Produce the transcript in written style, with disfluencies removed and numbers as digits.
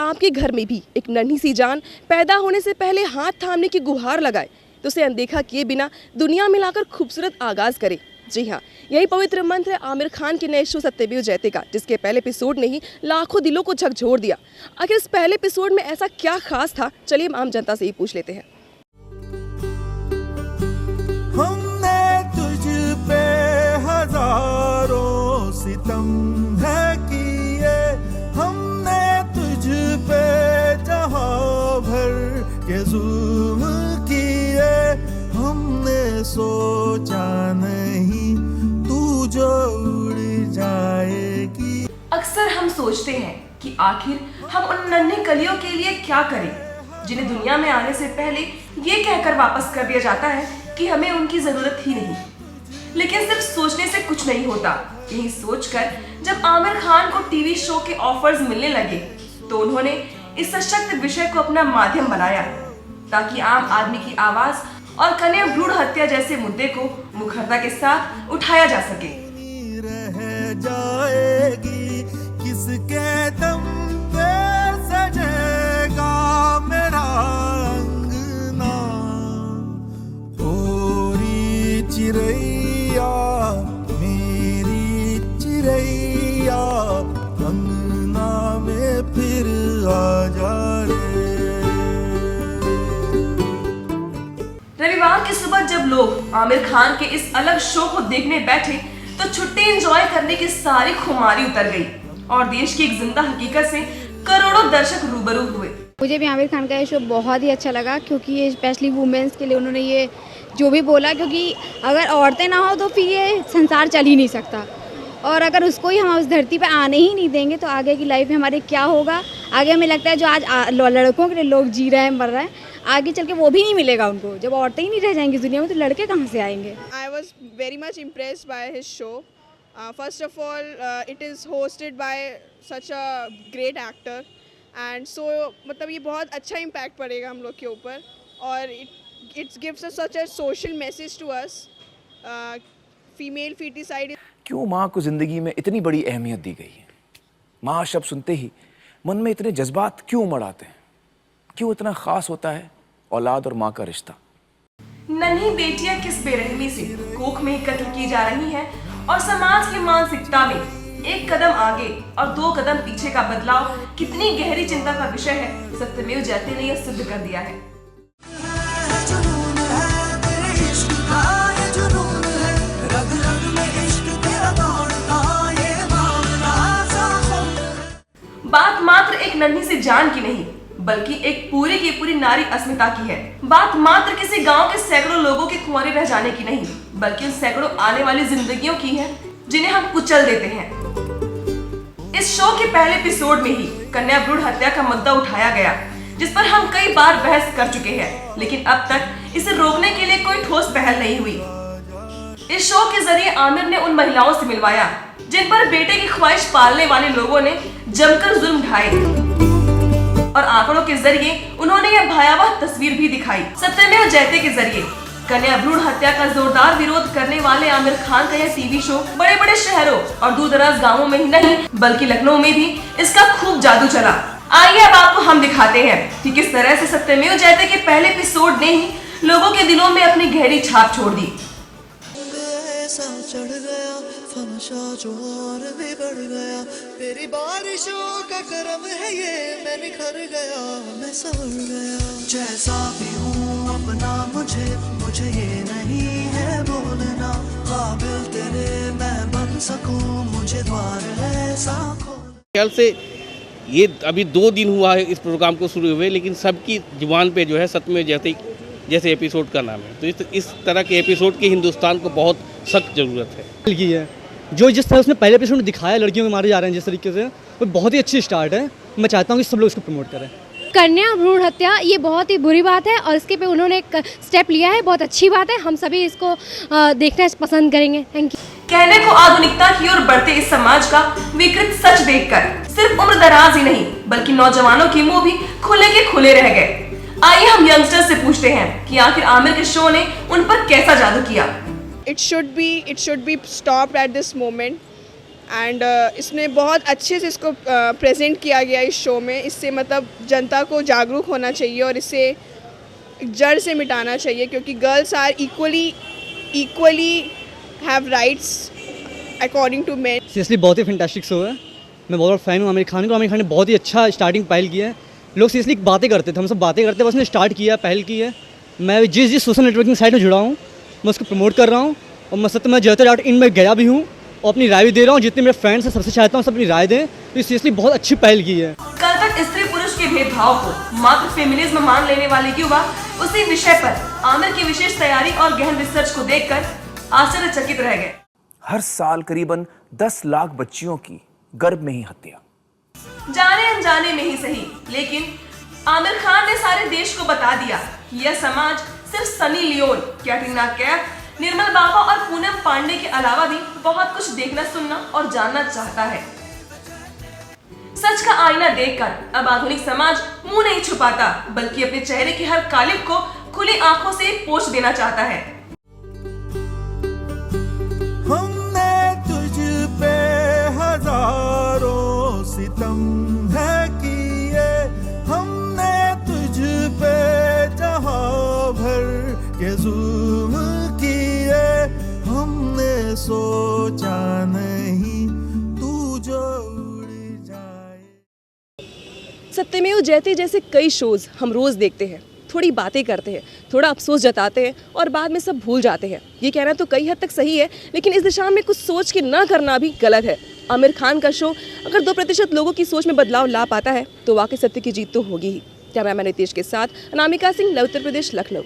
आपके घर में भी एक नन्ही सी जान पैदा होने से पहले हाथ थामने की गुहार लगाए तो उसे अनदेखा किए बिना दुनिया में लाकर खूबसूरत आगाज करे। जी हाँ, यही पवित्र मंत्र है आमिर खान के नए शो सत्यमेव जयते का, जिसके पहले एपिसोड ने ही लाखों दिलों को झकझोर दिया। आखिर इस पहले एपिसोड में ऐसा क्या खास था, चलिए हम आम जनता से ही पूछ लेते हैं। हमने तुझ पे हजारों सितम है किए, हमने तुझ पे जहां भर के जुल्म किए, हमने सोचा नहीं तू जो उड़ जाएगी। अक्सर हम सोचते हैं कि आखिर हम उन नन्हे कलियों के लिए क्या करें जिन्हें दुनिया में आने से पहले ये कहकर वापस कर दिया जाता है कि हमें उनकी जरूरत ही नहीं। लेकिन सिर्फ सोचने से कुछ नहीं होता। यही सोचकर जब आमिर खान को टीवी शो के ऑफर्स मिलने लगे तो उन्होंने इस सशक्त विषय को अपना माध्यम बनाया ताकि आम आदमी की आवाज और कन्या भ्रूण हत्या जैसे मुद्दे को मुखरता के साथ उठाया जा सके। रह जाएगी किसके दम पे सजेगा मेरा अंगना, ओरी चिरैया मेरी चिरैया अंगना में फिर आ जा रे। रविवार की सुबह जब लोग आमिर खान के इस अलग शो को देखने बैठे तो छुट्टी एंजॉय करने की सारी खुमारी उतर गई और देश की एक जिंदा हकीकत से करोड़ों दर्शक रूबरू हुए। मुझे भी आमिर खान का ये शो बहुत ही अच्छा लगा क्योंकि ये स्पेशली वुमेन्स के लिए उन्होंने ये जो भी बोला, क्योंकि अगर औरतें ना हो तो फिर ये संसार चल ही नहीं सकता, और अगर उसको ही हम उस धरती पे आने ही नहीं देंगे तो आगे की लाइफ में हमारे क्या होगा। आगे हमें लगता है जो आज लड़कों के लिए लोग जी रहे हैं मर रहे हैं, आगे चल के वो भी नहीं मिलेगा उनको। जब औरतें ही नहीं रह जाएंगी दुनिया में तो लड़के कहाँ से आएंगे। I was very much impressed by his show. First of all, it is hosted by such a great actor, and so मतलब ये बहुत अच्छा impact पड़ेगा हम लोग के ऊपर, और it gives us such a social message to us. Female feticide. क्यों माँ को जिंदगी में इतनी बड़ी अहमियत दी गई है? माँ शब्द सुनते ही मन में इतने जज्बात क्यों उमड़ आते हैं? क्यों इतना खास होता है औलाद और माँ का रिश्ता? नन्ही बेटियां किस बेरहमी से कोख में कत्ल की जा रही हैं और समाज की मानसिकता में एक कदम आगे और 2 कदम पीछे का बदलाव कितनी गहरी चिंता का विषय है, सत्यमेव जयते ने यह सिद्ध कर दिया है। बात मात्र एक नन्ही सी जान की नहीं बल्कि एक पूरी की पूरी नारी अस्मिता की है। बात मात्र किसी गांव के सैकड़ों लोगों के कुंवारे रह जाने की नहीं बल्कि उन सैकड़ों आने वाली जिंदगियों की है जिन्हें हम कुचल देते हैं। इस शो के पहले एपिसोड में ही कन्या भ्रूण हत्या का मुद्दा उठाया गया, जिस पर हम कई बार बहस कर चुके हैं, लेकिन अब तक इसे रोकने के लिए कोई ठोस पहल नहीं हुई। इस शो के जरिए आमिर ने उन महिलाओं से मिलवाया जिन पर बेटे की ख्वाहिश पालने वाले लोगों ने जमकर जुल्म ढाए, और आंकड़ों के जरिए उन्होंने यह भयावह तस्वीर भी दिखाई। सत्यमेव जयते के जरिए कन्या भ्रूण हत्या का जोरदार विरोध करने वाले आमिर खान का यह टीवी शो बड़े बड़े शहरों और दूर दराज गाँवों में ही नहीं बल्कि लखनऊ में भी इसका खूब जादू चला। आइए अब आपको हम दिखाते हैं कि किस तरह से सत्यमेव जयते के पहले एपिसोड ने ही लोगों के दिलों में अपनी गहरी छाप छोड़ दी। चढ़ गया फनशा जो और भी बढ़ गया, तेरी बारिशों का करम है ये, मैं निखर गया मैं संवर गया। जैसा भी हूँ अपना मुझे ये नहीं है बोलना, काबिल तेरे मैं बन सकूँ, मुझे द्वार ऐसा खोल। ख्याल से ये अभी 2 दिन हुआ है इस प्रोग्राम को शुरू हुए, लेकिन सबकी जुबान पे जो है सत्यमेव जैसे एपिसोड का नाम है। तो इस तरह के एपिसोड की हिंदुस्तान को बहुत सख्त जरूरत है। जो जिस तरह उसने पहले एपिसोड में दिखाया लड़कियों के मारे जा रहे हैं जिस तरीके से, वो बहुत ही अच्छी स्टार्ट है। मैं चाहता हूँ कि सब लोग इसको प्रमोट करें। कन्या भ्रूण हत्या ये बहुत ही बुरी बात है और इसके पे उन्होंने एक स्टेप लिया है, बहुत अच्छी बात है। हम सभी इसको देखना पसंद करेंगे। Thank you. कहने को आधुनिकता की ओर बढ़ते इस समाज का विकृत सच देखकर सिर्फ उम्र दराज ही नहीं बल्कि नौजवानों के मुंह भी खुले के खुले रह गए। आइए हम यंगस्टर्स से पूछते हैं कि आखिर आमिर के शो ने उन पर कैसा जादू किया। It should be stopped at this moment. And इसने बहुत अच्छे से इसको प्रेजेंट किया गया इस शो में। इससे मतलब जनता को जागरूक होना चाहिए और इसे जड़ से मिटाना चाहिए, क्योंकि girls are equally have rights according to men. Seriously बहुत ही फैंटास्टिक शो है। मैं बहुत बड़ा फ़ैन हूँ आमिर खान को। आमिर खान ने बहुत ही अच्छा स्टार्टिंग पहल किया है। लोग सीरियसली बातें करते थे, हम सब बातें करते, बस उसने स्टार्ट किया, पहल की है। मैं जिस सोशल नेटवर्किंग साइट में जुड़ा हूँ मैं उसको प्रमोट कर रहा हूँ, और मैं सत्य में JioThread.in में गया भी हूँ और अपनी राय भी दे रहा हूँ। जितने मेरे फ्रेंड्स हैं सबसे चाहता हूँ सब अपनी राय दें। तो सीरियसली बहुत अच्छी पहल की है। कल तक स्त्री पुरुष के भेदभाव को मात्र फेमिनिज्म मान लेने वाले युवा उसी विषय पर आमिर की विशेष तैयारी और गहन रिसर्च को देखकर आश्चर्यचकित रह गए। हर साल करीबन 10 लाख बच्चियों की गर्भ में ही हत्या। जाने अनजाने में ही सही, लेकिन आमिर खान ने सारे देश को बता दिया कि यह समाज सिर्फ सनी लियोन, कैटरीना कैफ, निर्मल बाबा और पूनम पांडे के अलावा भी बहुत कुछ देखना, सुनना और जानना चाहता है। सच का आईना देखकर अब आधुनिक समाज मुंह नहीं छुपाता, बल्कि अपने चेहरे की हर कालिप को खुली आंखों से पोंछ देना चाहता है। हमने तुझ पे हजारों सितम है किए, हमने तुझ पे जहां भर के जुल्म किए, हमने सोचा नहीं तू जो उड़ जाए। सत्यमेव जयते जैसे कई शोज़ हम रोज़ देखते हैं, थोड़ी बातें करते हैं, थोड़ा अफसोस जताते हैं और बाद में सब भूल जाते हैं। ये कहना तो कई हद तक सही है, लेकिन इस दिशा में कुछ सोच के ना करना भी गलत है। आमिर खान का शो अगर 2% लोगों की सोच में बदलाव ला पाता है तो वाकई सत्य की जीत तो होगी ही। कैमरामैन नितेश के साथ अनामिका सिंह, उत्तर प्रदेश, लखनऊ।